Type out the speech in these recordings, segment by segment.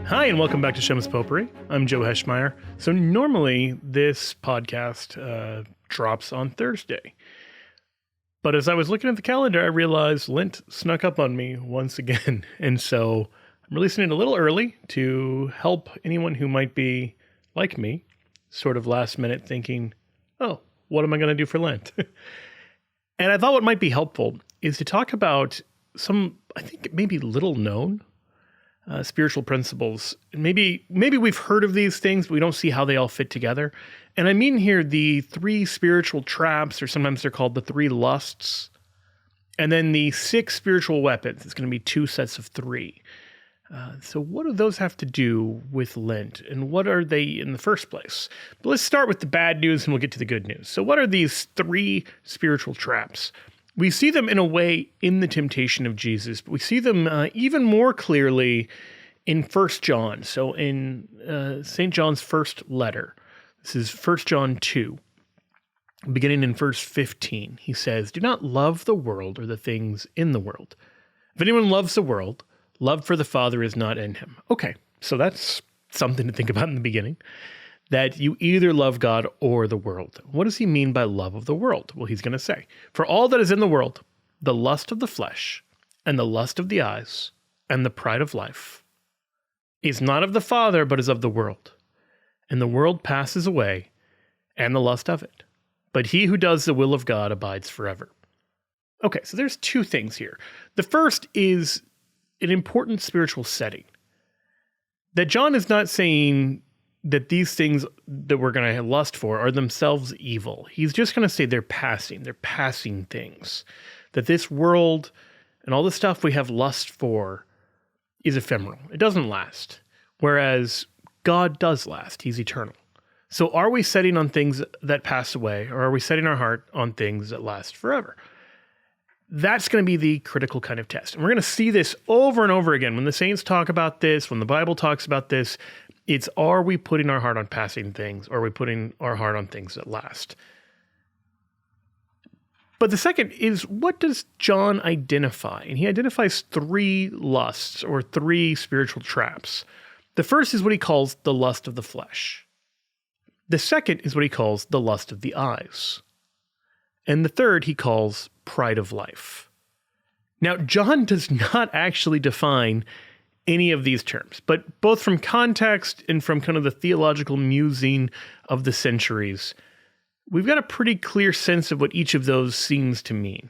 Hi, and welcome back to Shem's Potpourri. I'm Joe Heschmeyer. So normally this podcast drops on Thursday. But as I was looking at the calendar, I realized Lent snuck up on me once again. And so I'm releasing it a little early to help anyone who might be like me, sort of last minute thinking, oh, what am I going to do for Lent? And I thought what might be helpful is to talk about some, I think maybe little known spiritual principles. Maybe we've heard of these things, but we don't see how they all fit together. And I mean here the three spiritual traps, or sometimes they're called the three lusts, and then the 6 spiritual weapons. It's going to be 2 sets of 3. So what do those have to do with Lent, and what are they in the first place? But let's start with the bad news and we'll get to the good news. So what are these 3 spiritual traps? We see them in a way in the temptation of Jesus, but we see them even more clearly in 1 John. So in St. John's first letter, this is 1 John 2, beginning in verse 15, he says, "Do not love the world or the things in the world. If anyone loves the world, love for the Father is not in him." Okay, so that's something to think about in the beginning, that you either love God or the world. What does he mean by love of the world? Well, he's going to say, "For all that is in the world, the lust of the flesh and the lust of the eyes and the pride of life is not of the Father, but is of the world. And the world passes away and the lust of it. But he who does the will of God abides forever." Okay, so there's 2 things here. The first is an important spiritual setting. That John is not saying that these things that we're going to lust for are themselves evil. He's just going to say they're passing things. That this world and all the stuff we have lust for is ephemeral. It doesn't last. Whereas God does last. He's eternal. So are we setting on things that pass away, or are we setting our heart on things that last forever? That's going to be the critical kind of test. And we're going to see this over and over again. When the saints talk about this, when the Bible talks about this, it's, are we putting our heart on passing things, or are we putting our heart on things that last? But the second is, what does John identify? And he identifies 3 lusts, or 3 spiritual traps. The first is what he calls the lust of the flesh. The second is what he calls the lust of the eyes. And the third he calls pride of life. Now, John does not actually define any of these terms, but both from context and from kind of the theological musing of the centuries, we've got a pretty clear sense of what each of those seems to mean.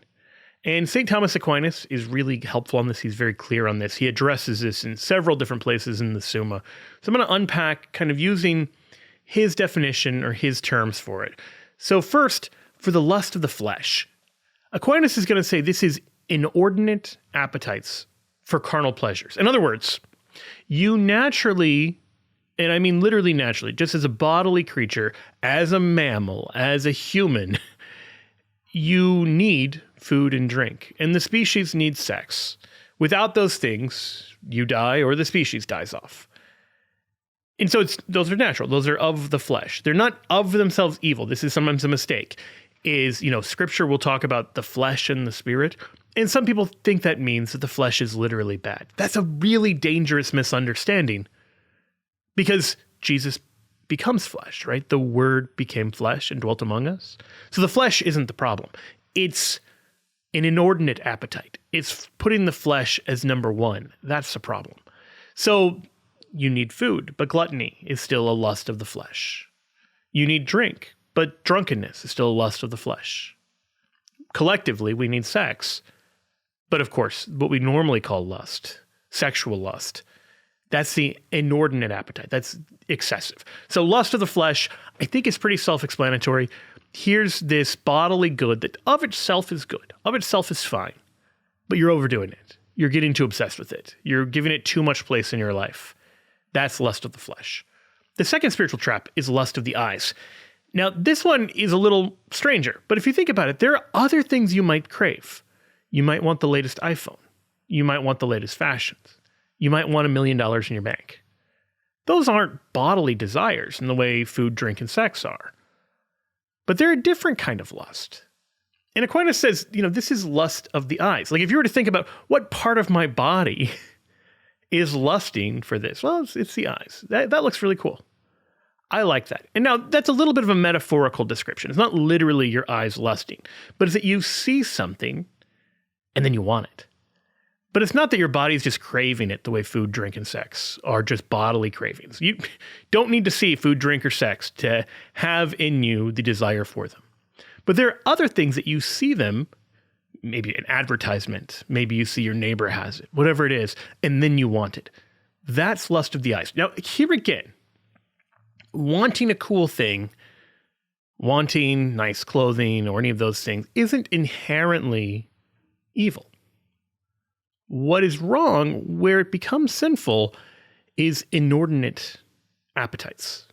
And St. Thomas Aquinas is really helpful on this. He's very clear on this. He addresses this in several different places in the Summa. So I'm going to unpack kind of using his definition or his terms for it. So first, for the lust of the flesh, Aquinas is going to say this is inordinate appetites for carnal pleasures. In other words, you naturally, and I mean literally naturally, just as a bodily creature, as a mammal, as a human, you need food and drink, and the species needs sex. Without those things, you die or the species dies off. And so those are natural. Those are of the flesh. They're not of themselves evil. This is sometimes a mistake. Scripture will talk about the flesh and the spirit. And some people think that means that the flesh is literally bad. That's a really dangerous misunderstanding, because Jesus becomes flesh, right? The Word became flesh and dwelt among us. So the flesh isn't the problem. It's an inordinate appetite. It's putting the flesh as number 1. That's the problem. So you need food, but gluttony is still a lust of the flesh. You need drink, but drunkenness is still a lust of the flesh. Collectively, we need sex. But of course, what we normally call lust, sexual lust, that's the inordinate appetite. That's excessive. So lust of the flesh, I think, is pretty self-explanatory. Here's this bodily good that of itself is good, of itself is fine, but you're overdoing it. You're getting too obsessed with it. You're giving it too much place in your life. That's lust of the flesh. The second spiritual trap is lust of the eyes. Now, this one is a little stranger, but if you think about it, there are other things you might crave. You might want the latest iPhone. You might want the latest fashions. You might want $1 million in your bank. Those aren't bodily desires in the way food, drink, and sex are. But they're a different kind of lust. And Aquinas says, this is lust of the eyes. Like if you were to think about what part of my body is lusting for this. Well, it's the eyes. That looks really cool. I like that. And now that's a little bit of a metaphorical description. It's not literally your eyes lusting, but it's that you see something and then you want it. But it's not that your body's just craving it the way food, drink, and sex are just bodily cravings. You don't need to see food, drink, or sex to have in you the desire for them. But there are other things that you see them, maybe an advertisement, maybe you see your neighbor has it, whatever it is, and then you want it. That's lust of the eyes. Now, here again, wanting a cool thing, wanting nice clothing or any of those things isn't inherently evil. What is wrong, where it becomes sinful, is inordinate appetites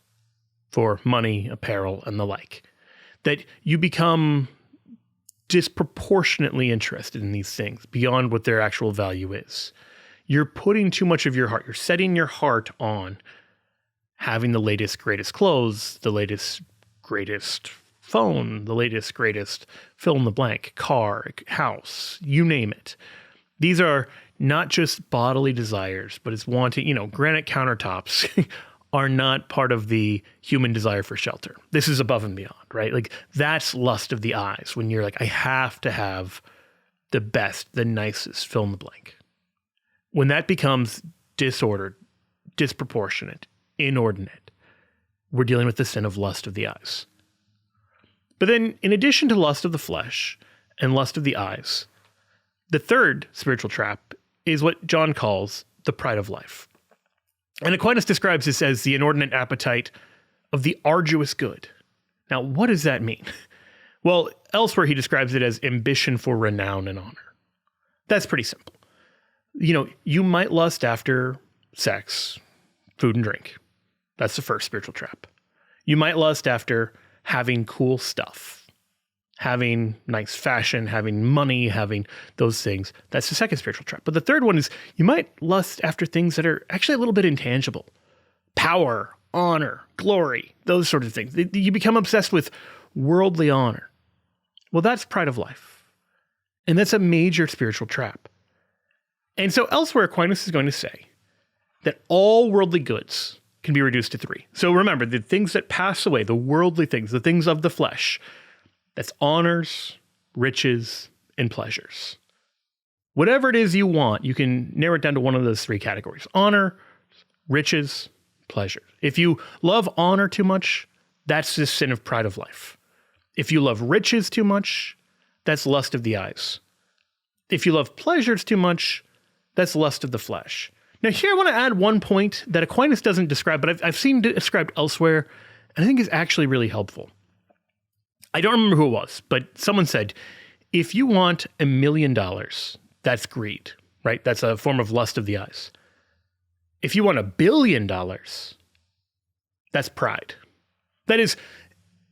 for money, apparel, and the like. That you become disproportionately interested in these things beyond what their actual value is. You're putting too much of your heart, you're setting your heart on having the latest, greatest clothes, the latest, greatest phone, the latest, greatest fill in the blank, car, house, you name it. These are not just bodily desires, but it's wanting, granite countertops are not part of the human desire for shelter. This is above and beyond, right? Like that's lust of the eyes when you're like, I have to have the best, the nicest fill in the blank. When that becomes disordered, disproportionate, inordinate, we're dealing with the sin of lust of the eyes. But then in addition to lust of the flesh and lust of the eyes, the third spiritual trap is what John calls the pride of life. And Aquinas describes this as the inordinate appetite of the arduous good. Now, what does that mean? Well, elsewhere he describes it as ambition for renown and honor. That's pretty simple. You might lust after sex, food, and drink. That's the first spiritual trap. You might lust after having cool stuff, having nice fashion, having money, having those things. That's the second spiritual trap. But the third one is you might lust after things that are actually a little bit intangible. Power, honor, glory, those sort of things. You become obsessed with worldly honor. Well, that's pride of life. And that's a major spiritual trap. And so elsewhere, Aquinas is going to say that all worldly goods can be reduced to three. So remember, the things that pass away, the worldly things, the things of the flesh, that's honors, riches, and pleasures. Whatever it is you want, you can narrow it down to one of those three categories. Honor, riches, pleasure. If you love honor too much, that's the sin of pride of life. If you love riches too much, that's lust of the eyes. If you love pleasures too much, that's lust of the flesh. Now here I want to add one point that Aquinas doesn't describe, but I've seen described elsewhere, and I think is actually really helpful. I don't remember who it was, but someone said, if you want $1 million, that's greed, right? That's a form of lust of the eyes. If you want $1 billion, that's pride. That is,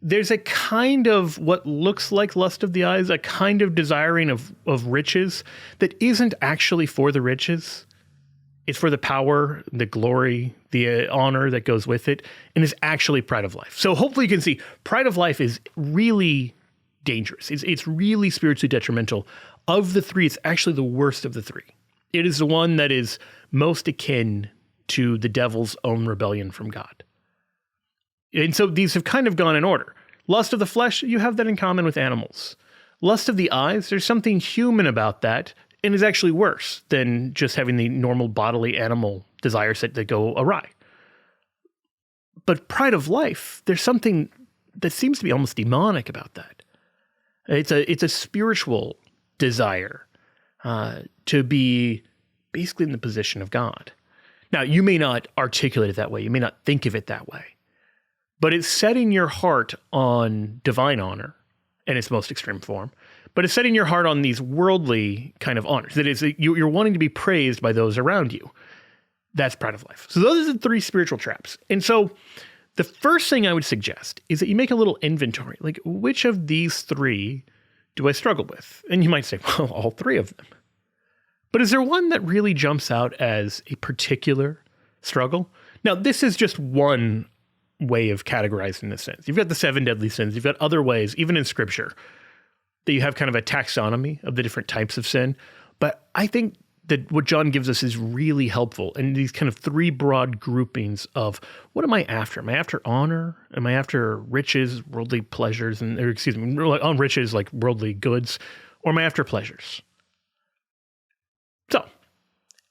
there's a kind of what looks like lust of the eyes, a kind of desiring of riches that isn't actually for the riches. It's for the power, the glory, the honor that goes with it, and is actually pride of life. So hopefully you can see pride of life is really dangerous. It's really spiritually detrimental. Of the three, it's actually the worst of the three. It is the one that is most akin to the devil's own rebellion from God. And so these have kind of gone in order. Lust of the flesh, you have that in common with animals. Lust of the eyes, there's something human about that, and is actually worse than just having the normal bodily animal desires that go awry. But pride of life, there's something that seems to be almost demonic about that. It's a spiritual desire to be basically in the position of God. Now, you may not articulate it that way. You may not think of it that way. But it's setting your heart on divine honor in its most extreme form. But it's setting your heart on these worldly kind of honors. That is, you're wanting to be praised by those around you. That's pride of life. So those are the three spiritual traps. And so the first thing I would suggest is that you make a little inventory. Like, which of these three do I struggle with? And you might say, well, all three of them. But is there one that really jumps out as a particular struggle? Now, this is just one way of categorizing the sins. You've got the 7 deadly sins. You've got other ways, even in Scripture, that you have kind of a taxonomy of the different types of sin. But I think that what John gives us is really helpful. And these kind of three broad groupings of what am I after? Am I after honor? Am I after riches, worldly pleasures, on riches like worldly goods? Or am I after pleasures? So,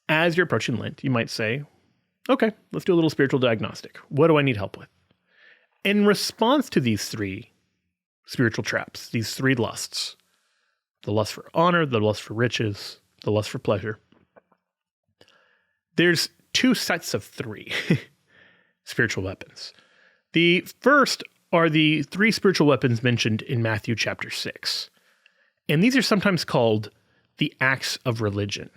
as you're approaching Lent, you might say, okay, let's do a little spiritual diagnostic. What do I need help with? In response to these three spiritual traps, these three lusts, the lust for honor, the lust for riches, the lust for pleasure, there's two sets of three spiritual weapons. The first are the three spiritual weapons mentioned in Matthew chapter 6. And these are sometimes called the acts of religion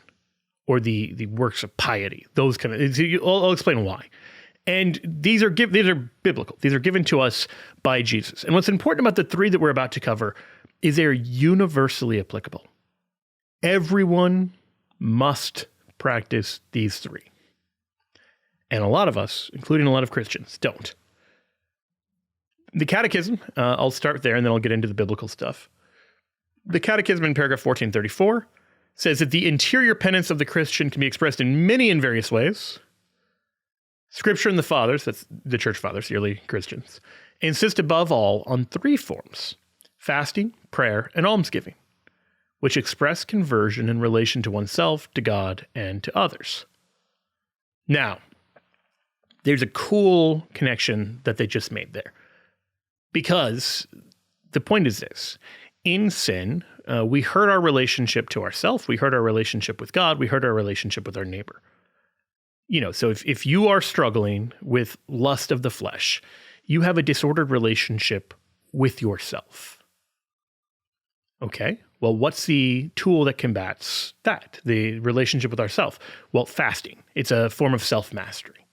or the works of piety. Those kind of, I'll explain why. And these are biblical. These are given to us by Jesus. And what's important about the three that we're about to cover is they're universally applicable. Everyone must practice these three. And a lot of us, including a lot of Christians, don't. The Catechism, I'll start there and then I'll get into the biblical stuff. The Catechism in paragraph 1434 says that the interior penance of the Christian can be expressed in many and various ways. Scripture and the Fathers, that's the Church Fathers, the early Christians, insist above all on three forms: fasting, prayer, and almsgiving, which express conversion in relation to oneself, to God, and to others. Now, there's a cool connection that they just made there. Because the point is this: in sin, we hurt our relationship to ourselves, we hurt our relationship with God, we hurt our relationship with our neighbor. So if you are struggling with lust of the flesh, you have a disordered relationship with yourself. Okay, well, what's the tool that combats that, the relationship with ourself? Well, fasting. It's a form of self-mastery.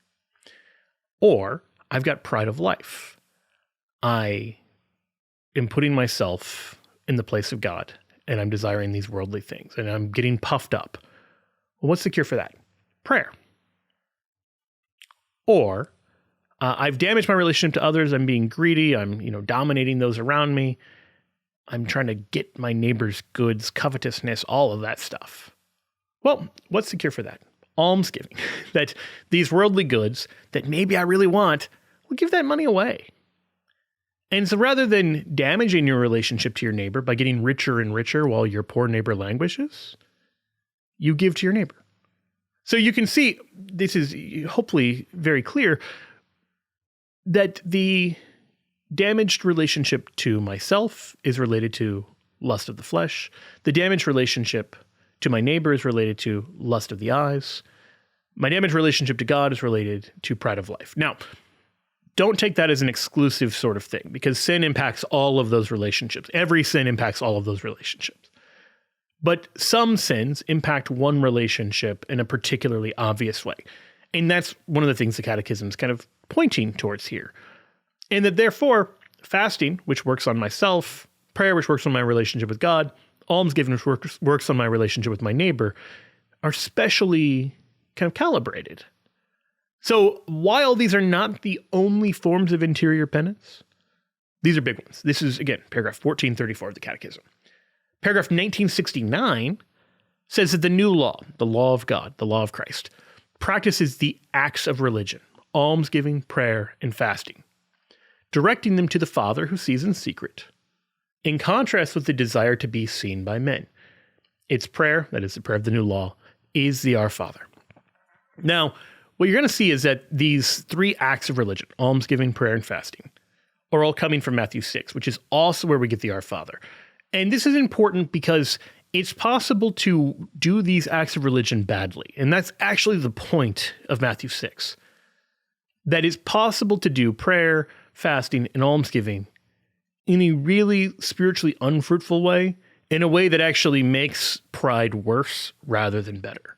Or I've got pride of life. I am putting myself in the place of God, and I'm desiring these worldly things, and I'm getting puffed up. Well, what's the cure for that? Prayer. Or I've damaged my relationship to others. I'm being greedy. I'm, dominating those around me. I'm trying to get my neighbor's goods, covetousness, all of that stuff. Well, what's the cure for that? Almsgiving. That these worldly goods that maybe I really want, we'll give that money away. And so rather than damaging your relationship to your neighbor by getting richer and richer while your poor neighbor languishes, you give to your neighbor. So you can see, this is hopefully very clear, that the damaged relationship to myself is related to lust of the flesh. The damaged relationship to my neighbor is related to lust of the eyes. My damaged relationship to God is related to pride of life. Now, don't take that as an exclusive sort of thing, because sin impacts all of those relationships. Every sin impacts all of those relationships. But some sins impact one relationship in a particularly obvious way. And that's one of the things the Catechism is kind of pointing towards here. And that therefore, fasting, which works on myself, prayer, which works on my relationship with God, almsgiving, which works on my relationship with my neighbor, are specially kind of calibrated. So while these are not the only forms of interior penance, these are big ones. This is, again, paragraph 1434 of the Catechism. Paragraph 1969 says that the new law, the law of God, the law of Christ, practices the acts of religion, almsgiving, prayer, and fasting, directing them to the Father who sees in secret, in contrast with the desire to be seen by men. Its prayer, that is the prayer of the new law, is the Our Father. Now, what you're going to see is that these three acts of religion, almsgiving, prayer, and fasting, are all coming from Matthew 6, which is also where we get the Our Father. And this is important because it's possible to do these acts of religion badly. And that's actually the point of Matthew 6. That it's possible to do prayer, fasting, and almsgiving in a really spiritually unfruitful way, in a way that actually makes pride worse rather than better.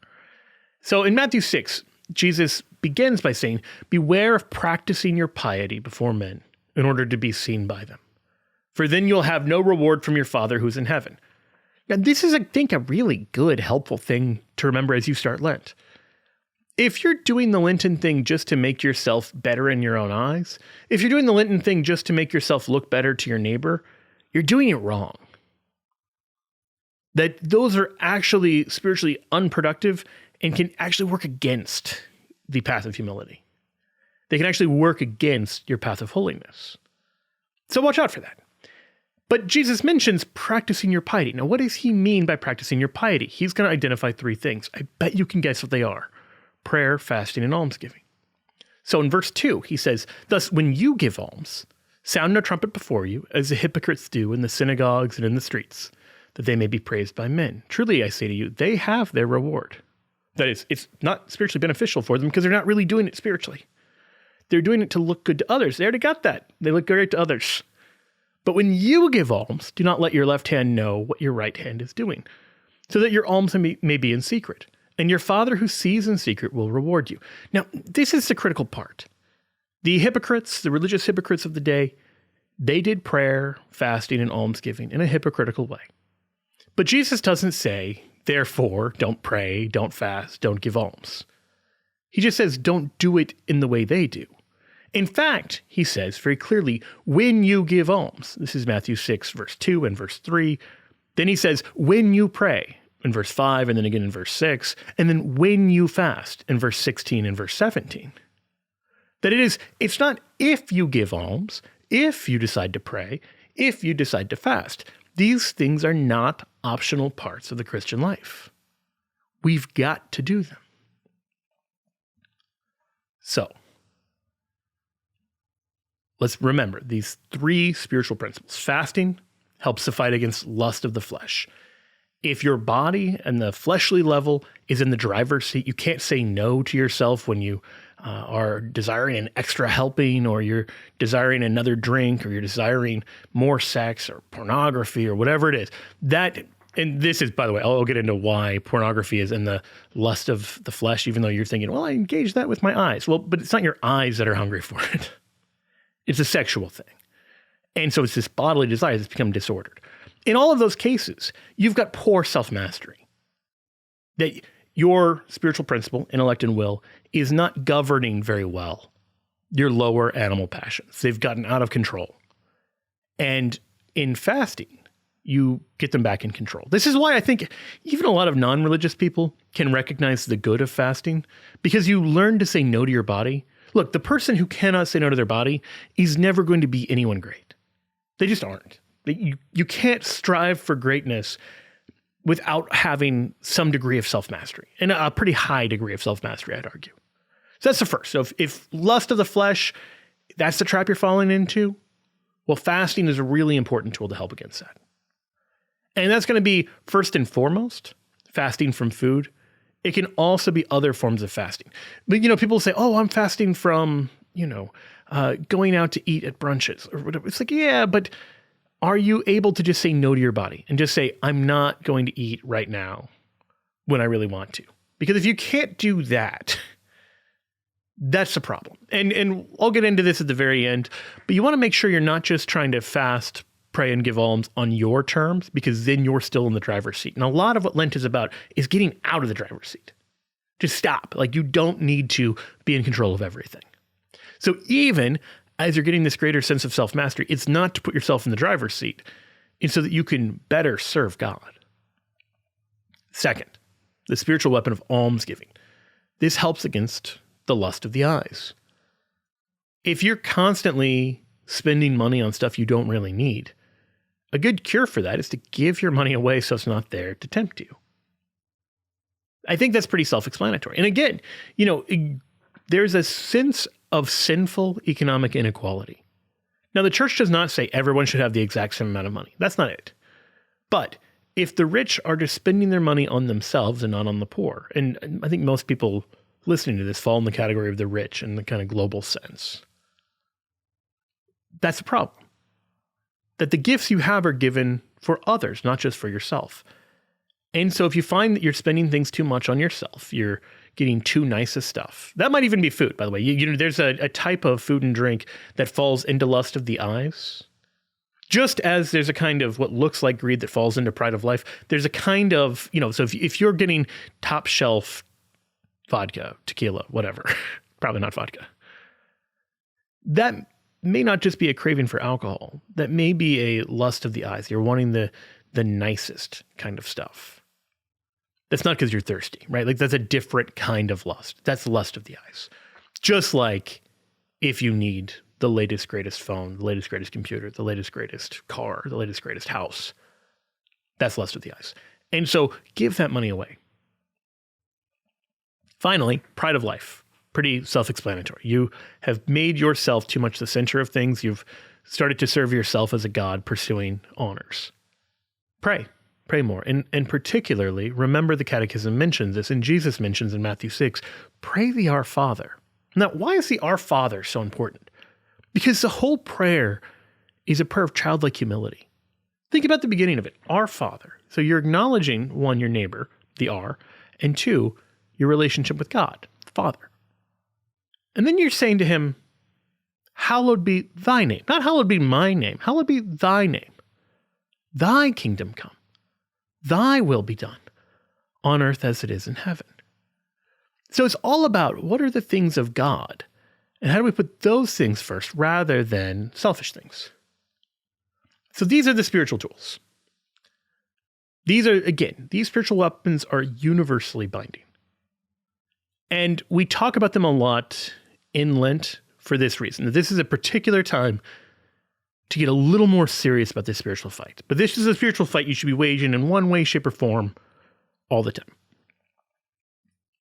So in Matthew 6, Jesus begins by saying, "Beware of practicing your piety before men in order to be seen by them. For then you'll have no reward from your Father who's in heaven." Now, this is, I think, a really good, helpful thing to remember as you start Lent. If you're doing the Lenten thing just to make yourself better in your own eyes, if you're doing the Lenten thing just to make yourself look better to your neighbor, you're doing it wrong. that those are actually spiritually unproductive and can actually work against the path of humility. They can actually work against your path of holiness. So watch out for that. But Jesus mentions practicing your piety. Now, what does he mean by practicing your piety? He's going to identify three things. I bet you can guess what they are: prayer, fasting, and almsgiving. So in verse 2, he says, "Thus, when you give alms, sound no trumpet before you, as the hypocrites do in the synagogues and in the streets, that they may be praised by men. Truly, I say to you, they have their reward." That is, it's not spiritually beneficial for them because they're not really doing it spiritually. They're doing it to look good to others. They already got that. They look great to others. But when you give alms, do not let your left hand know what your right hand is doing, so that your alms may be in secret. And your Father who sees in secret will reward you. Now, this is the critical part. The hypocrites, the religious hypocrites of the day, they did prayer, fasting, and almsgiving in a hypocritical way. But Jesus doesn't say, therefore, don't pray, don't fast, don't give alms. He just says, don't do it in the way they do. In fact, he says very clearly, when you give alms, this is Matthew 6, verse 2 and verse 3. Then he says, when you pray, in verse 5, and then again in verse 6, and then when you fast, in verse 16 and verse 17. That it's not if you give alms, if you decide to pray, if you decide to fast. These things are not optional parts of the Christian life. We've got to do them. So, let's remember these three spiritual principles. Fasting helps to fight against lust of the flesh. If your body and the fleshly level is in the driver's seat, you can't say no to yourself when you are desiring an extra helping, or you're desiring another drink, or you're desiring more sex or pornography or whatever it is. And this is, by the way, I'll get into why pornography is in the lust of the flesh, even though you're thinking, well, I engage that with my eyes. Well, but it's not your eyes that are hungry for it. It's a sexual thing. And so it's this bodily desire that's become disordered. In all of those cases, you've got poor self-mastery. That your spiritual principle, intellect and will, is not governing very well your lower animal passions. They've gotten out of control. And in fasting, you get them back in control. This is why I think even a lot of non-religious people can recognize the good of fasting, because you learn to say no to your body. Look, the person who cannot say no to their body is never going to be anyone great. They just aren't. You can't strive for greatness without having some degree of self-mastery, and a pretty high degree of self-mastery, I'd argue. So that's the first. So if lust of the flesh, that's the trap you're falling into, well, fasting is a really important tool to help against that. And that's going to be first and foremost, fasting from food. It can also be other forms of fasting. But, people say, oh, I'm fasting from, going out to eat at brunches or whatever. It's like, yeah, but are you able to just say no to your body and just say, I'm not going to eat right now when I really want to? Because if you can't do that, that's the problem. And I'll get into this at the very end, but you want to make sure you're not just trying to fast, pray, and give alms on your terms, because then you're still in the driver's seat. And a lot of what Lent is about is getting out of the driver's seat. Just stop. Like, you don't need to be in control of everything. So even as you're getting this greater sense of self-mastery, it's not to put yourself in the driver's seat. It's so that you can better serve God. Second, the spiritual weapon of almsgiving. This helps against the lust of the eyes. If you're constantly spending money on stuff you don't really need, a good cure for that is to give your money away so it's not there to tempt you. I think that's pretty self-explanatory. And again, there's a sense of sinful economic inequality. Now, the church does not say everyone should have the exact same amount of money. That's not it. But if the rich are just spending their money on themselves and not on the poor, and I think most people listening to this fall in the category of the rich in the kind of global sense, that's a problem. That the gifts you have are given for others, not just for yourself. And so if you find that you're spending things too much on yourself, you're getting too nice of stuff. That might even be food, by the way. There's a type of food and drink that falls into lust of the eyes. Just as there's a kind of what looks like greed that falls into pride of life, there's a kind of, so if you're getting top shelf vodka, tequila, whatever, probably not vodka, that may not just be a craving for alcohol. That may be a lust of the eyes. You're wanting the the nicest kind of stuff. That's not because you're thirsty, right? Like that's a different kind of lust. That's lust of the eyes. Just like if you need the latest, greatest phone, the latest, greatest computer, the latest, greatest car, the latest, greatest house, that's lust of the eyes. And so give that money away. Finally, pride of life. Pretty self-explanatory. You have made yourself too much the center of things. You've started to serve yourself as a god pursuing honors. Pray more. And particularly, remember the Catechism mentions this, and Jesus mentions in Matthew 6, pray the Our Father. Now, why is the Our Father so important? Because the whole prayer is a prayer of childlike humility. Think about the beginning of it, Our Father. So you're acknowledging, one, your neighbor, the Our, and two, your relationship with God, the Father. And then you're saying to him, hallowed be thy name. Not hallowed be my name. Hallowed be thy name. Thy kingdom come. Thy will be done on earth as it is in heaven. So it's all about what are the things of God and how do we put those things first rather than selfish things. So these are the spiritual tools. These spiritual weapons are universally binding. And we talk about them a lot in Lent for this reason. This is a particular time to get a little more serious about this spiritual fight. But this is a spiritual fight you should be waging in one way, shape, or form all the time.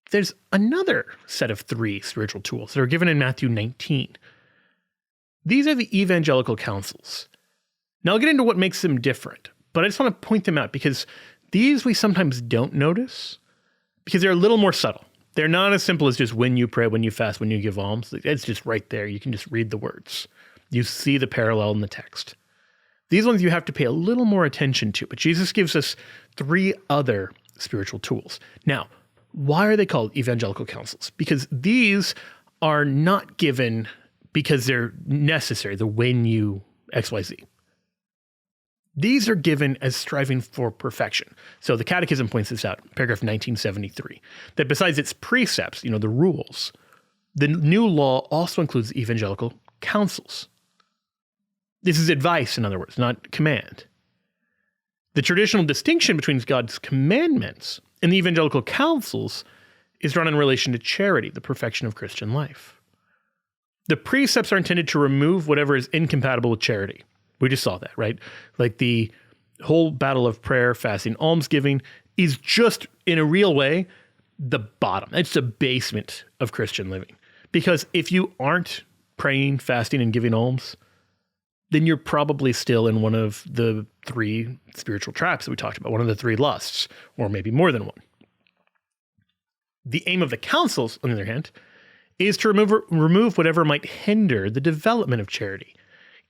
There's another set of 3 spiritual tools that are given in Matthew 19. These are the evangelical counsels. Now I'll get into what makes them different, but I just want to point them out because these we sometimes don't notice because they're a little more subtle. They're not as simple as just when you pray, when you fast, when you give alms. It's just right there. You can just read the words. You see the parallel in the text. These ones you have to pay a little more attention to, but Jesus gives us 3 other spiritual tools. Now, why are they called evangelical counsels? Because these are not given because they're necessary, the when you XYZ. These are given as striving for perfection. So the Catechism points this out, paragraph 1973, that besides its precepts, the rules, the new law also includes evangelical counsels. This is advice, in other words, not command. The traditional distinction between God's commandments and the evangelical counsels is drawn in relation to charity, the perfection of Christian life. The precepts are intended to remove whatever is incompatible with charity. We just saw that, right? Like the whole battle of prayer, fasting, almsgiving is just, in a real way, the bottom. It's the basement of Christian living. Because if you aren't praying, fasting, and giving alms, then you're probably still in one of the 3 spiritual traps that we talked about, one of the 3 lusts, or maybe more than one. The aim of the counsels, on the other hand, is to remove whatever might hinder the development of charity,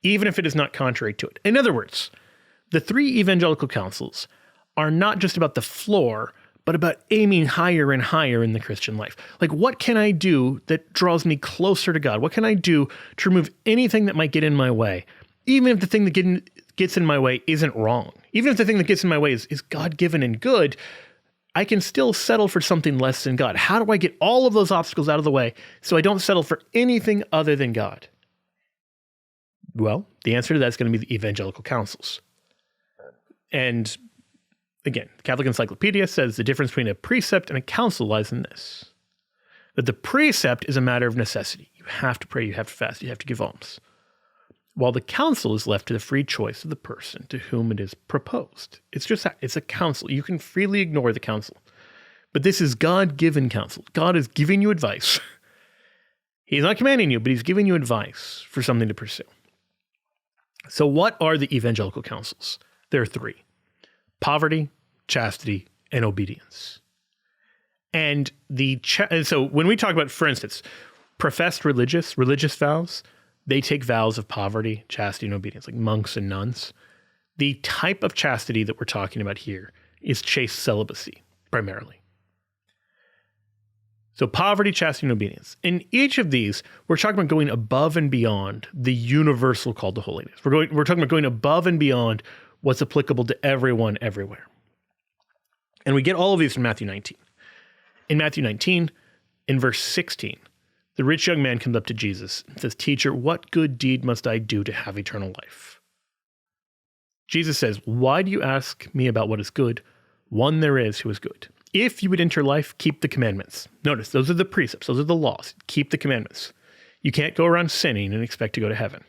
even if it is not contrary to it. In other words, the 3 evangelical counsels are not just about the floor, but about aiming higher and higher in the Christian life. Like, what can I do that draws me closer to God? What can I do to remove anything that might get in my way? Even if the thing that gets in my way isn't wrong, even if the thing that gets in my way is God-given and good, I can still settle for something less than God. How do I get all of those obstacles out of the way so I don't settle for anything other than God? Well, the answer to that is going to be the evangelical counsels. And again, the Catholic Encyclopedia says the difference between a precept and a counsel lies in this. That the precept is a matter of necessity. You have to pray, you have to fast, you have to give alms. While the counsel is left to the free choice of the person to whom it is proposed. It's just that. It's a counsel. You can freely ignore the counsel. But this is God-given counsel. God is giving you advice. He's not commanding you, but he's giving you advice for something to pursue. So what are the evangelical counsels? There are 3. Poverty, chastity, and obedience. And so when we talk about, for instance, professed religious vows, they take vows of poverty, chastity, and obedience, like monks and nuns. The type of chastity that we're talking about here is chaste celibacy, primarily. So poverty, chastity, and obedience. In each of these, we're talking about going above and beyond the universal call to holiness. We're talking about going above and beyond what's applicable to everyone, everywhere. And we get all of these from Matthew 19. In Matthew 19, in verse 16, the rich young man comes up to Jesus and says, "Teacher, what good deed must I do to have eternal life?" Jesus says, why do you ask me about what is good? One there is who is good. If you would enter life, keep the commandments. Notice, those are the precepts. Those are the laws. Keep the commandments. You can't go around sinning and expect to go to heaven.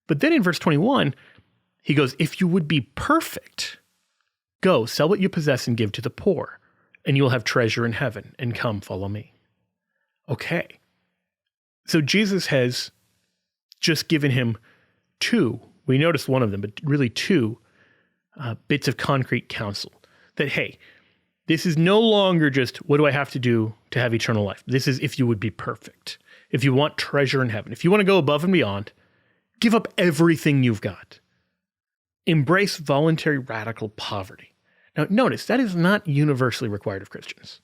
But then in verse 21, he goes, if you would be perfect, go, sell what you possess and give to the poor, and you will have treasure in heaven, and come, follow me. Okay. So Jesus has just given him two, we noticed one of them, but really two bits of concrete counsel. That, hey, this is no longer just, what do I have to do to have eternal life? This is if you would be perfect. If you want treasure in heaven. If you want to go above and beyond, give up everything you've got. Embrace voluntary radical poverty. Now, notice, that is not universally required of Christians.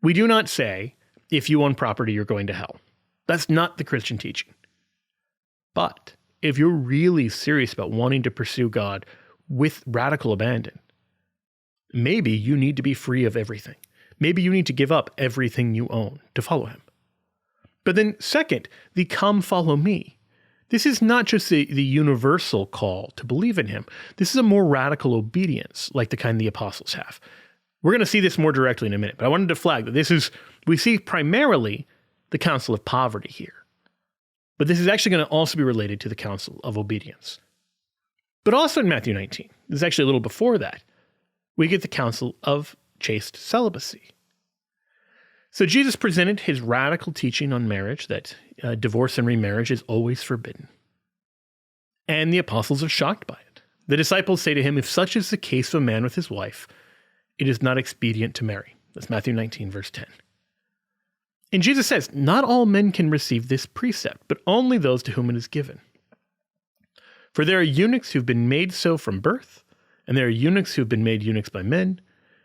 We do not say, if you own property, you're going to hell. That's not the Christian teaching. But if you're really serious about wanting to pursue God with radical abandon, maybe you need to be free of everything. Maybe you need to give up everything you own to follow him. But then second, the come follow me. This is not just the universal call to believe in him. This is a more radical obedience, like the kind the apostles have. We're going to see this more directly in a minute, but I wanted to flag that we see primarily the counsel of poverty here. But this is actually going to also be related to the counsel of obedience. But also in Matthew 19, this is actually a little before that, we get the counsel of chaste celibacy. So Jesus presented his radical teaching on marriage, that divorce and remarriage is always forbidden. And the apostles are shocked by it. The disciples say to him, if such is the case of a man with his wife, it is not expedient to marry. That's Matthew 19, verse 10. And Jesus says, not all men can receive this precept, but only those to whom it is given. For there are eunuchs who've been made so from birth, and there are eunuchs who've been made eunuchs by men,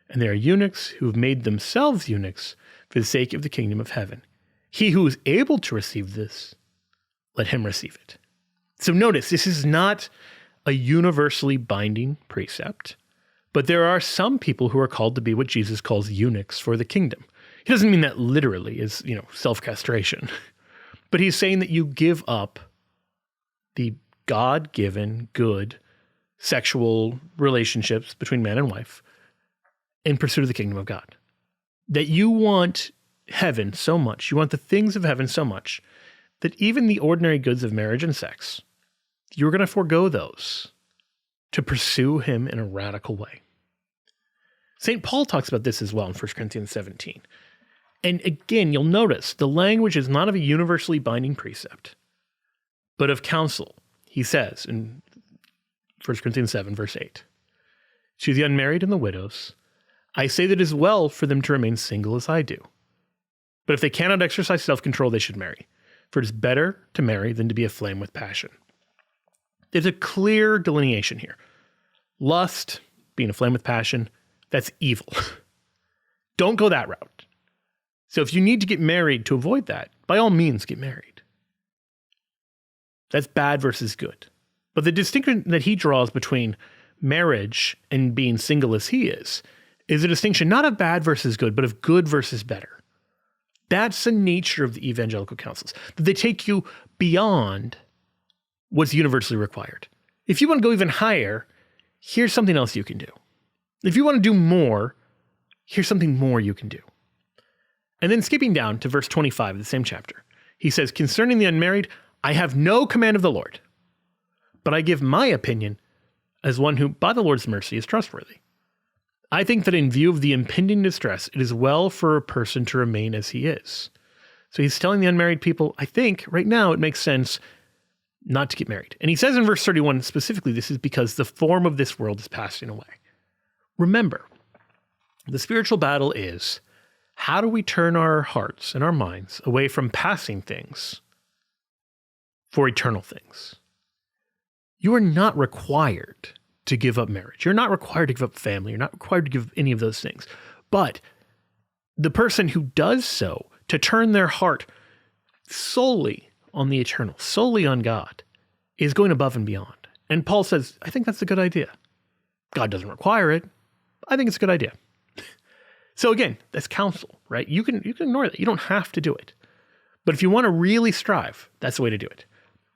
and there are eunuchs who've made themselves eunuchs for the sake of the kingdom of heaven. He who is able to receive this, let him receive it. So notice, this is not a universally binding precept, but there are some people who are called to be what Jesus calls eunuchs for the kingdom. He doesn't mean that literally as, self-castration, but he's saying that you give up the God-given good sexual relationships between man and wife in pursuit of the kingdom of God. That you want heaven so much, you want the things of heaven so much, that even the ordinary goods of marriage and sex, you're going to forego those to pursue him in a radical way. St. Paul talks about this as well in 1 Corinthians 17. And again, you'll notice the language is not of a universally binding precept, but of counsel. He says in 1 Corinthians 7, verse 8, to the unmarried and the widows, I say that it is well for them to remain single as I do. But if they cannot exercise self-control, they should marry. For it is better to marry than to be aflame with passion. There's a clear delineation here. Lust, being aflame with passion, that's evil. Don't go that route. So if you need to get married to avoid that, by all means get married. That's bad versus good. But the distinction that he draws between marriage and being single as he is a distinction not of bad versus good, but of good versus better. That's the nature of the evangelical counsels, that they take you beyond what's universally required. If you want to go even higher, here's something else you can do. If you want to do more, here's something more you can do. And then skipping down to verse 25 of the same chapter, he says, concerning the unmarried, I have no command of the Lord, but I give my opinion as one who, by the Lord's mercy, is trustworthy. I think that in view of the impending distress, it is well for a person to remain as he is. So he's telling the unmarried people, I think right now it makes sense not to get married. And he says in verse 31 specifically, this is because the form of this world is passing away. Remember, the spiritual battle is, how do we turn our hearts and our minds away from passing things for eternal things? You are not required to give up marriage. You're not required to give up family. You're not required to give any of those things. But the person who does so, to turn their heart solely on the eternal, solely on God, is going above and beyond. And Paul says, I think that's a good idea. God doesn't require it. I think it's a good idea. So again, that's counsel, right? You can ignore that. You don't have to do it. But if you want to really strive, that's the way to do it.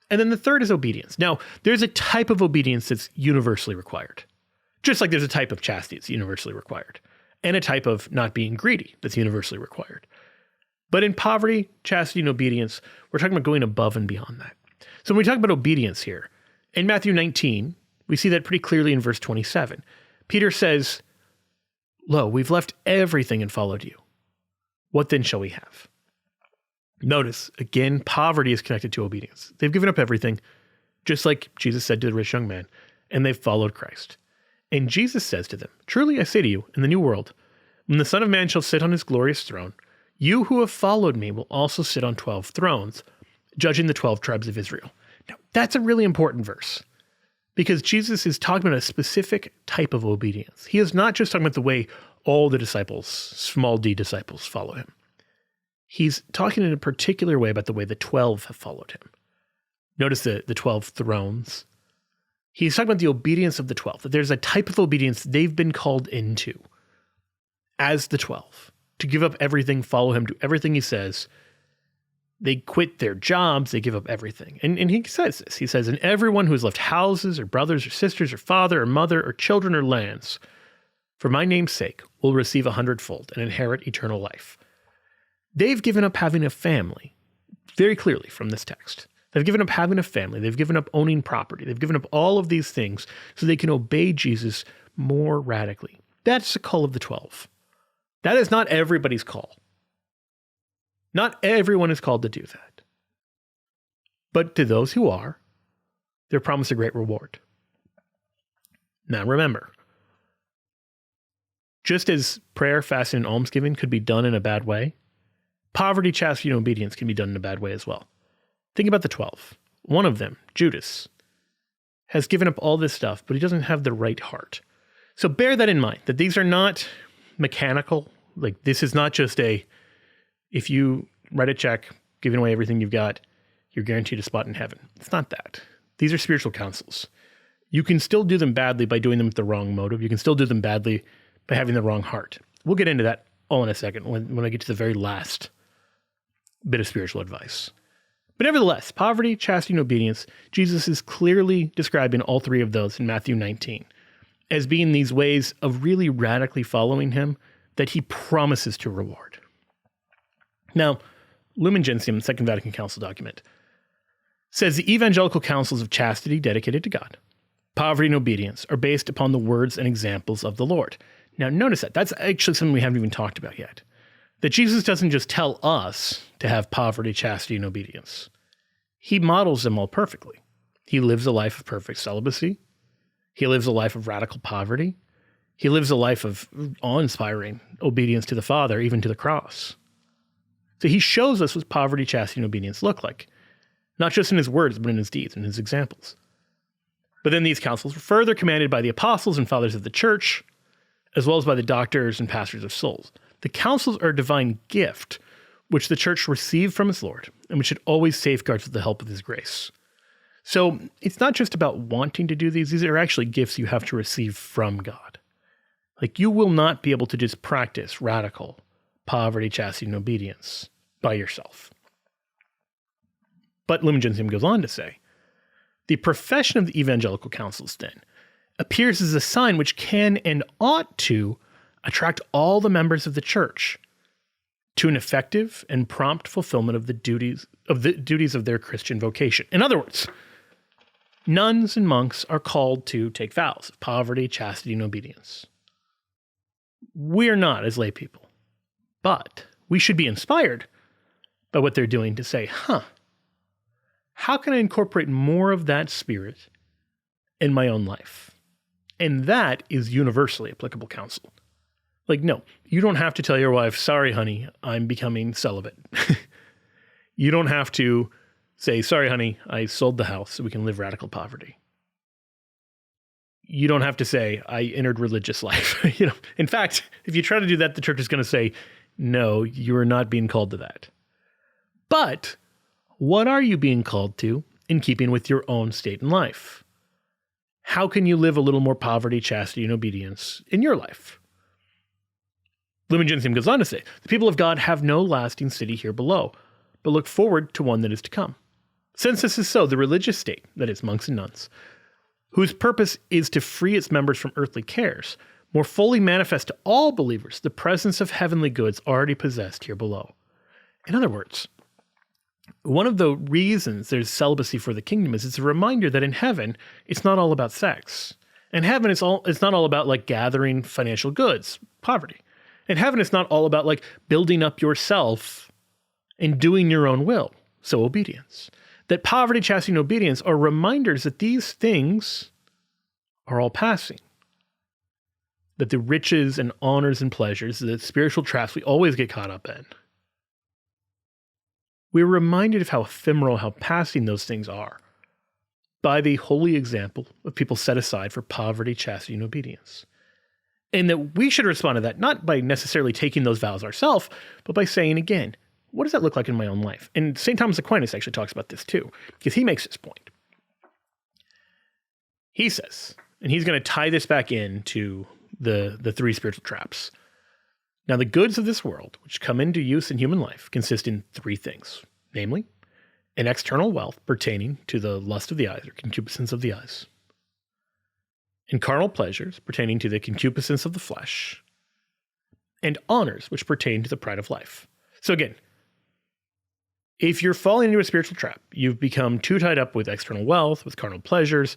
And then the third is obedience. Now, there's a type of obedience that's universally required. Just like there's a type of chastity that's universally required. And a type of not being greedy that's universally required. But in poverty, chastity, and obedience, we're talking about going above and beyond that. So when we talk about obedience here, in Matthew 19, we see that pretty clearly in verse 27. Peter says, "Lo, we've left everything and followed you. What then shall we have?" Notice, again, poverty is connected to obedience. They've given up everything, just like Jesus said to the rich young man, and they've followed Christ. And Jesus says to them, "Truly I say to you, in the new world, when the Son of Man shall sit on his glorious throne, you who have followed me will also sit on 12 thrones, judging the 12 tribes of Israel." Now, that's a really important verse, because Jesus is talking about a specific type of obedience. He is not just talking about the way all the disciples, small d disciples, follow him. He's talking in a particular way about the way the 12 have followed him. Notice the 12 thrones. He's talking about the obedience of the 12, that there's a type of obedience they've been called into as the 12, to give up everything, follow him, do everything he says. They quit their jobs, they give up everything. And he says this. He says, "And everyone who has left houses or brothers or sisters or father or mother or children or lands, for my name's sake, will receive 100-fold and inherit eternal life." They've given up having a family, very clearly from this text. They've given up having a family. They've given up owning property. They've given up all of these things so they can obey Jesus more radically. That's the call of the 12. That is not everybody's call. Not everyone is called to do that. But to those who are, they're promised a great reward. Now remember, just as prayer, fasting, and almsgiving could be done in a bad way, poverty, chastity, and obedience can be done in a bad way as well. Think about the 12. One of them, Judas, has given up all this stuff, but he doesn't have the right heart. So bear that in mind, that these are not mechanical. Like, this is not just if you write a check, giving away everything you've got, you're guaranteed a spot in heaven. It's not that. These are spiritual counsels. You can still do them badly by doing them with the wrong motive. You can still do them badly by having the wrong heart. We'll get into that all in a second when I get to the very last bit of spiritual advice. But nevertheless, poverty, chastity, and obedience, Jesus is clearly describing all three of those in Matthew 19 as being these ways of really radically following him that he promises to reward. Now, Lumen Gentium, Second Vatican Council document, says the evangelical counsels of chastity dedicated to God, poverty, and obedience are based upon the words and examples of the Lord. Now, notice that. That's actually something we haven't even talked about yet. That Jesus doesn't just tell us to have poverty, chastity, and obedience. He models them all perfectly. He lives a life of perfect celibacy. He lives a life of radical poverty. He lives a life of awe-inspiring obedience to the Father, even to the cross. So he shows us what poverty, chastity, and obedience look like, not just in his words, but in his deeds and his examples. But then these counsels were further commanded by the apostles and fathers of the church, as well as by the doctors and pastors of souls. The counsels are a divine gift, which the church received from its Lord, and which it always safeguards with the help of his grace. So it's not just about wanting to do these. These are actually gifts you have to receive from God. Like, you will not be able to just practice radical poverty, chastity, and obedience by yourself. But Lumen Gentium goes on to say, the profession of the evangelical counsels, then, appears as a sign which can and ought to attract all the members of the church to an effective and prompt fulfillment of the duties of their Christian vocation. In other words, nuns and monks are called to take vows of poverty, chastity, and obedience. We're not as lay people, but we should be inspired by what they're doing to say, how can I incorporate more of that spirit in my own life? And that is universally applicable counsel. Like, no, you don't have to tell your wife, sorry, honey, I'm becoming celibate. You don't have to say, sorry, honey, I sold the house so we can live radical poverty. You don't have to say, I entered religious life. In fact, if you try to do that, the church is going to say, no, you are not being called to that. But what are you being called to in keeping with your own state in life? How can you live a little more poverty, chastity, and obedience in your life? Lumen Gentium goes on to say, the people of God have no lasting city here below, but look forward to one that is to come. Since this is so, the religious state, that is, monks and nuns, whose purpose is to free its members from earthly cares, more fully manifest to all believers the presence of heavenly goods already possessed here below. In other words, one of the reasons there's celibacy for the kingdom is it's a reminder that in heaven, it's not all about sex. In heaven, it's not all about like gathering financial goods, poverty. In heaven, it's not all about like building up yourself and doing your own will, so obedience. That poverty, chastity, and obedience are reminders that these things are all passing. That the riches and honors and pleasures, the spiritual traps we always get caught up in, we're reminded of how ephemeral, how passing those things are by the holy example of people set aside for poverty, chastity, and obedience. And that we should respond to that not by necessarily taking those vows ourselves, but by saying again, what does that look like in my own life? And St. Thomas Aquinas actually talks about this too, because he makes this point. He says, and he's going to tie this back into the three spiritual traps. Now, the goods of this world, which come into use in human life, consist in three things, namely, an external wealth pertaining to the lust of the eyes or concupiscence of the eyes, and carnal pleasures pertaining to the concupiscence of the flesh, and honors which pertain to the pride of life. So again, if you're falling into a spiritual trap, you've become too tied up with external wealth, with carnal pleasures,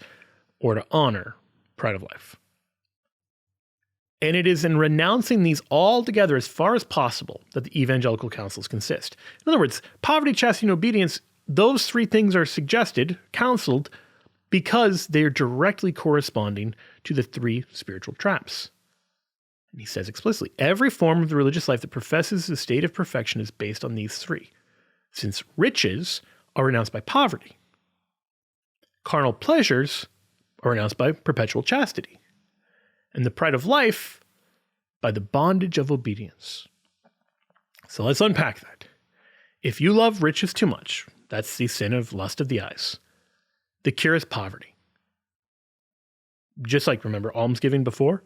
or to honor pride of life. And it is in renouncing these all together as far as possible that the evangelical counsels consist. In other words, poverty, chastity, and obedience, those three things are suggested, counseled, because they're directly corresponding to the three spiritual traps. And he says explicitly, every form of the religious life that professes the state of perfection is based on these three, since riches are renounced by poverty. Carnal pleasures are renounced by perpetual chastity. And the pride of life by the bondage of obedience. So let's unpack that. If you love riches too much, that's the sin of lust of the eyes. The cure is poverty. Just like, remember, almsgiving before?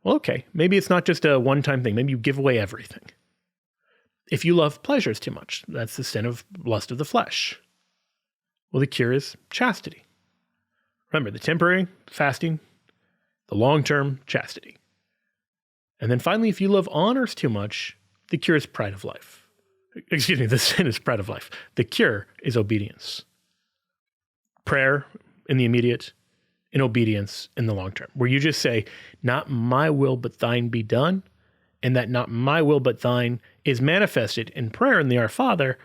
Well, okay, maybe it's not just a one-time thing. Maybe you give away everything. If you love pleasures too much, that's the sin of lust of the flesh. Well, the cure is chastity. Remember, the temporary, fasting, the long-term, chastity. And then finally, if you love honors too much, the cure is pride of life. Excuse me, the sin is pride of life. The cure is obedience. Prayer in the immediate, and obedience in the long term, where you just say, not my will, but thine be done. And that not my will, but thine is manifested in prayer in the Our Father,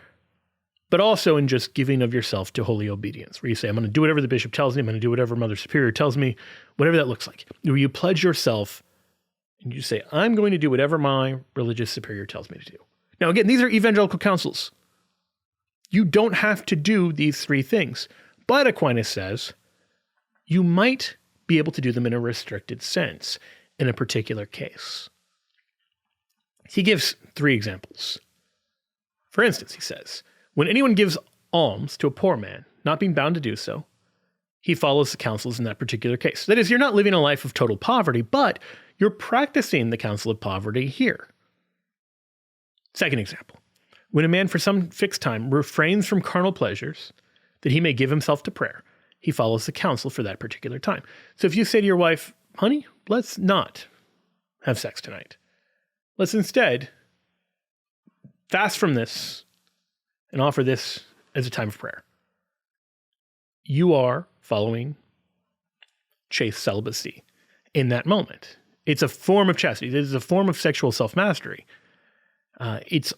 but also in just giving of yourself to holy obedience, where you say, I'm going to do whatever the bishop tells me, I'm going to do whatever Mother Superior tells me, whatever that looks like. Where you pledge yourself and you say, I'm going to do whatever my religious superior tells me to do. Now, again, these are evangelical counsels. You don't have to do these three things. But Aquinas says, you might be able to do them in a restricted sense in a particular case. He gives three examples. For instance, he says, when anyone gives alms to a poor man, not being bound to do so, he follows the counsels in that particular case. That is, you're not living a life of total poverty, but you're practicing the counsel of poverty here. Second example, when a man for some fixed time refrains from carnal pleasures, that he may give himself to prayer, he follows the counsel for that particular time. So if you say to your wife, honey, let's not have sex tonight. Let's instead fast from this and offer this as a time of prayer. You are following chaste celibacy in that moment. It's a form of chastity. It is a form of sexual self-mastery. It's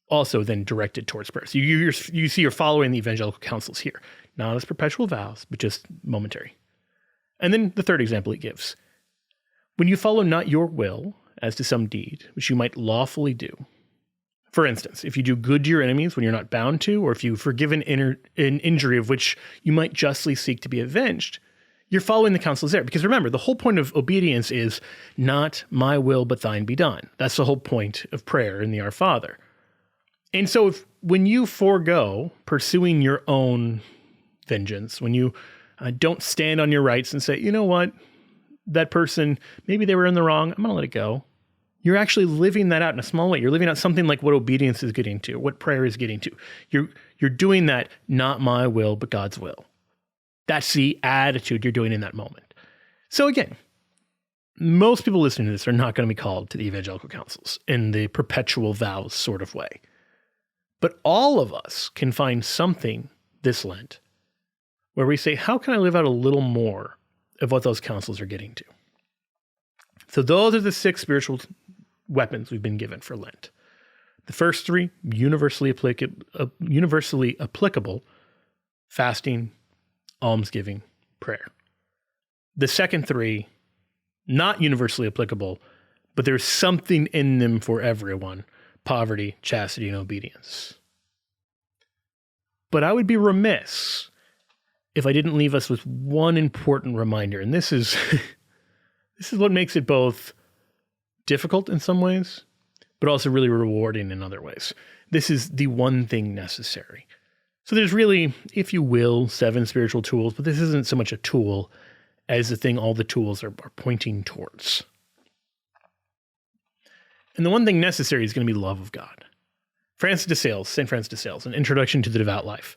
also then directed towards prayer. So you see you're following the evangelical counsels here, not as perpetual vows, but just momentary. And then the third example he gives. When you follow not your will as to some deed, which you might lawfully do. For instance, if you do good to your enemies when you're not bound to, or if you forgive an injury of which you might justly seek to be avenged, you're following the counsels there. Because remember, the whole point of obedience is not my will, but thine be done. That's the whole point of prayer in the Our Father. And so when you forego pursuing your own vengeance, when you don't stand on your rights and say, you know what, that person, maybe they were in the wrong, I'm going to let it go. You're actually living that out in a small way. You're living out something like what obedience is getting to, what prayer is getting to. You're doing that, not my will, but God's will. That's the attitude you're doing in that moment. So again, most people listening to this are not going to be called to the evangelical counsels in the perpetual vows sort of way. But all of us can find something this Lent where we say, how can I live out a little more of what those counsels are getting to? So those are the 6 spiritual weapons we've been given for Lent. The first 3, universally applicable, fasting, almsgiving, prayer. The second 3, not universally applicable, but there's something in them for everyone: poverty, chastity, and obedience. But I would be remiss if I didn't leave us with one important reminder, and this is this is what makes it both difficult in some ways, but also really rewarding in other ways. This is the one thing necessary. So there's really, if you will, 7 spiritual tools, but this isn't so much a tool as the thing all the tools are pointing towards. And the one thing necessary is going to be love of God. St. Francis de Sales, An Introduction to the Devout Life,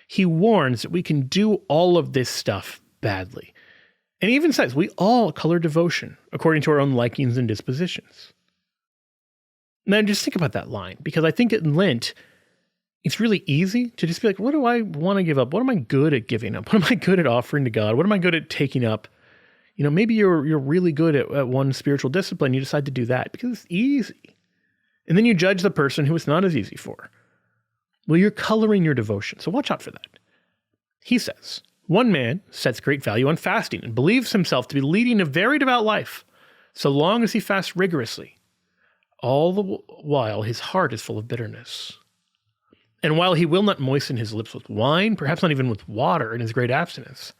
he warns that we can do all of this stuff badly. And he even says we all color devotion according to our own likings and dispositions. Now just think about that line, because I think in Lent, it's really easy to just be like, what do I want to give up? What am I good at giving up? What am I good at offering to God? What am I good at taking up? You know, maybe you're really good at one spiritual discipline. You decide to do that because it's easy. And then you judge the person who it's not as easy for. Well, you're coloring your devotion. So watch out for that. He says, one man sets great value on fasting and believes himself to be leading a very devout life, so long as he fasts rigorously. All the while, his heart is full of bitterness. And while he will not moisten his lips with wine, perhaps not even with water in his great abstinence,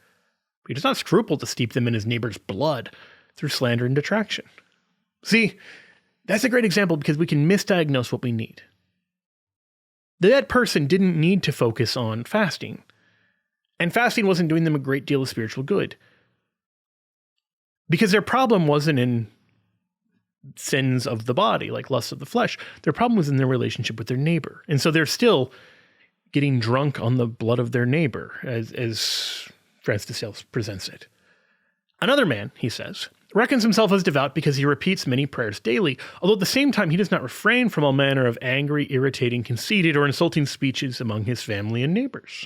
he does not scruple to steep them in his neighbor's blood through slander and detraction. See, that's a great example because we can misdiagnose what we need. That person didn't need to focus on fasting, and fasting wasn't doing them a great deal of spiritual good. Because their problem wasn't in sins of the body, like lusts of the flesh. Their problem was in their relationship with their neighbor. And so they're still getting drunk on the blood of their neighbor, as Francis de Sales presents it. Another man, he says, reckons himself as devout because he repeats many prayers daily, although at the same time he does not refrain from all manner of angry, irritating, conceited, or insulting speeches among his family and neighbors.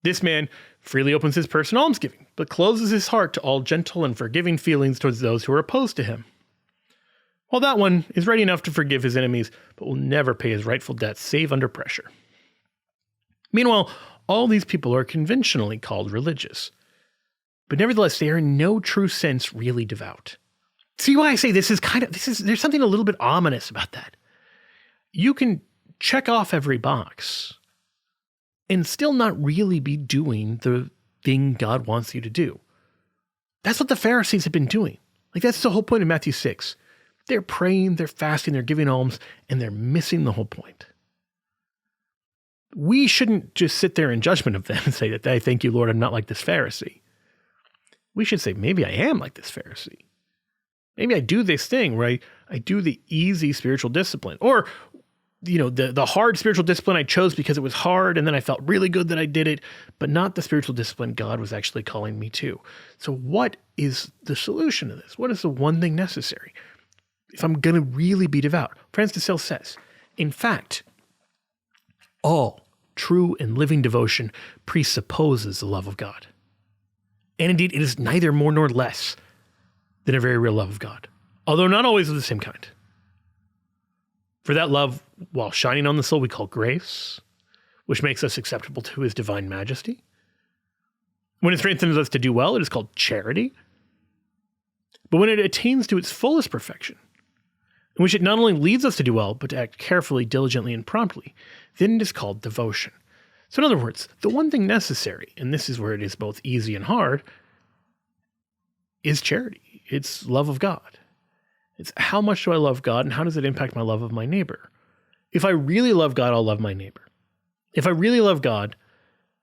This man freely opens his purse in almsgiving, but closes his heart to all gentle and forgiving feelings towards those who are opposed to him. While that one is ready enough to forgive his enemies, but will never pay his rightful debts save under pressure. Meanwhile, all these people are conventionally called religious, but nevertheless, they are in no true sense really devout. See why I say there's something a little bit ominous about that. You can check off every box and still not really be doing the thing God wants you to do. That's what the Pharisees have been doing. Like, that's the whole point of Matthew 6. They're praying, they're fasting, they're giving alms, and they're missing the whole point. We shouldn't just sit there in judgment of them and say that, I thank you, Lord, I'm not like this Pharisee. We should say, maybe I am like this Pharisee. Maybe I do this thing where I do the easy spiritual discipline. Or, you know, the hard spiritual discipline I chose because it was hard, and then I felt really good that I did it, but not the spiritual discipline God was actually calling me to. So what is the solution to this? What is the one thing necessary? If I'm going to really be devout, Francis de Sales says, in fact, all true and living devotion presupposes the love of God. And indeed, it is neither more nor less than a very real love of God, although not always of the same kind. For that love, while shining on the soul, we call grace, which makes us acceptable to his divine majesty. When it strengthens us to do well, it is called charity. But when it attains to its fullest perfection, in which it not only leads us to do well, but to act carefully, diligently, and promptly, then it is called devotion. So in other words, the one thing necessary, and this is where it is both easy and hard, is charity. It's love of God. It's how much do I love God, and how does it impact my love of my neighbor? If I really love God, I'll love my neighbor. If I really love God,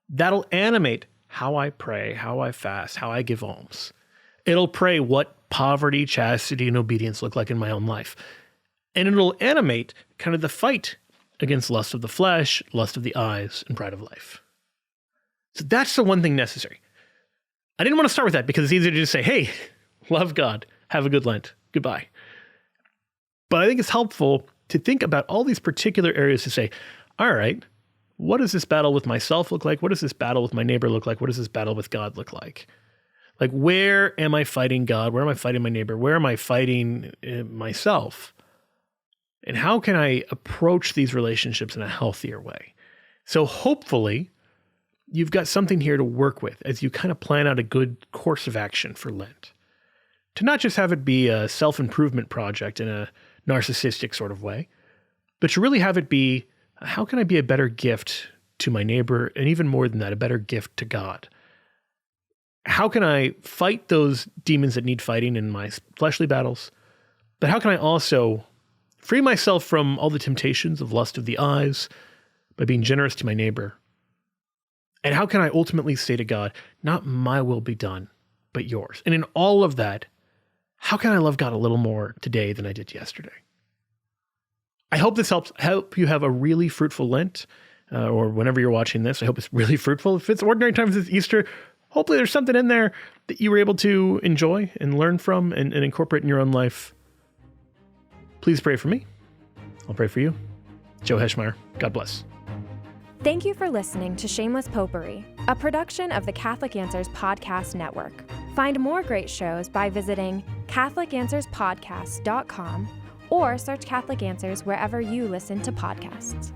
that'll animate how I pray, how I fast, how I give alms. It'll pray what poverty, chastity, and obedience look like in my own life? And it'll animate kind of the fight against lust of the flesh, lust of the eyes, and pride of life. So that's the one thing necessary. I didn't want to start with that because it's easier to just say, hey, love God, have a good Lent, goodbye. But I think it's helpful to think about all these particular areas to say, all right, what does this battle with myself look like? What does this battle with my neighbor look like? What does this battle with God look like? Like, where am I fighting God? Where am I fighting my neighbor? Where am I fighting myself? And how can I approach these relationships in a healthier way? So hopefully you've got something here to work with as you kind of plan out a good course of action for Lent. To not just have it be a self-improvement project in a narcissistic sort of way, but to really have it be, how can I be a better gift to my neighbor? And even more than that, a better gift to God. How can I fight those demons that need fighting in my fleshly battles? But how can I also free myself from all the temptations of lust of the eyes by being generous to my neighbor? And how can I ultimately say to God, not my will be done, but yours? And in all of that, how can I love God a little more today than I did yesterday? I hope this helps. I hope you have a really fruitful Lent, or whenever you're watching this. I hope it's really fruitful. If it's ordinary times, it's Easter. Hopefully there's something in there that you were able to enjoy and learn from and incorporate in your own life. Please pray for me. I'll pray for you. Joe Heschmeyer. God bless. Thank you for listening to Shameless Popery, a production of the Catholic Answers Podcast Network. Find more great shows by visiting CatholicAnswersPodcast.com or search Catholic Answers wherever you listen to podcasts.